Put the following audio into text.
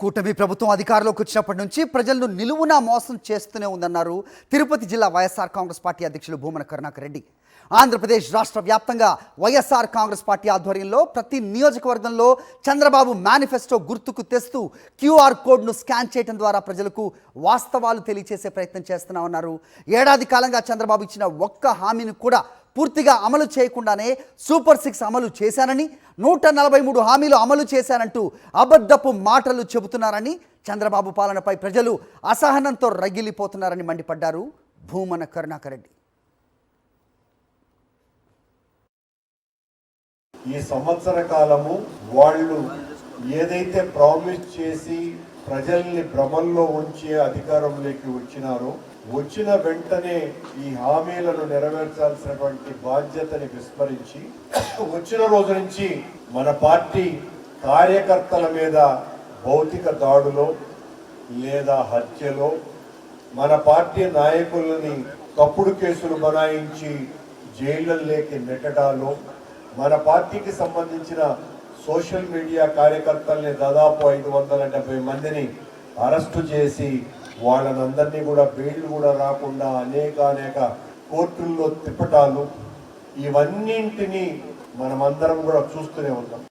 కూటమి ప్రభుత్వం అధికారంలోకి వచ్చినప్పటి నుంచి ప్రజలను నిలువునా మోసం చేస్తూనే ఉందన్నారు తిరుపతి జిల్లా వైఎస్ఆర్ కాంగ్రెస్ పార్టీ అధ్యక్షులు భూమన కరుణాకర్ రెడ్డి. ఆంధ్రప్రదేశ్ రాష్ట్ర వ్యాప్తంగా వైఎస్ఆర్ కాంగ్రెస్ పార్టీ ఆధ్వర్యంలో ప్రతి నియోజకవర్గంలో చంద్రబాబు మేనిఫెస్టో గుర్తుకు తెస్తూ క్యూఆర్ కోడ్ను స్కాన్ చేయడం ద్వారా ప్రజలకు వాస్తవాలు తెలియజేసే ప్రయత్నం చేస్తున్నామన్నారు. ఏడాది కాలంగా చంద్రబాబు ఇచ్చిన ఒక్క హామీని కూడా పూర్తిగా అమలు చేయకుండానే సూపర్ 6 అమలు చేశానని, 143 హామీలు అమలు చేశానంటూ అబద్ధపు మాటలు చెబుతున్నారని, చంద్రబాబు పాలనపై ప్రజలు అసహనంతో రగిలిపోతున్నారని మండిపడ్డారు భూమన కరుణాకర్ రెడ్డి. ఈ సంవత్సర కాలము వాళ్ళు ఏదైతే ప్రామిస్ చేసి ప్రజల్ని భ్రమంలో ఉంచి అధికారంలోకి వచ్చినారో, వచ్చిన వెంటనే ఈ హామీలను నెరవేర్చాల్సినటువంటి బాధ్యతని విస్మరించి వచ్చిన రోజు నుంచి మన పార్టీ కార్యకర్తల మీద భౌతిక దాడులో లేదా హత్యలో, మన పార్టీ నాయకులని తప్పుడు కేసులు బనాయించి జైళ్ళలోకి నెట్టడాలో, మన పార్టీకి సంబంధించిన సోషల్ మీడియా కార్యకర్తల్ని దాదాపు 570 మందిని అరెస్టు చేసి వాళ్ళనందరినీ కూడా బెయిల్ కూడా రాకుండా అనేక కోర్టుల్లో తిప్పటాలు, ఇవన్నింటినీ మనమందరం కూడా చూస్తూనే ఉన్నాం.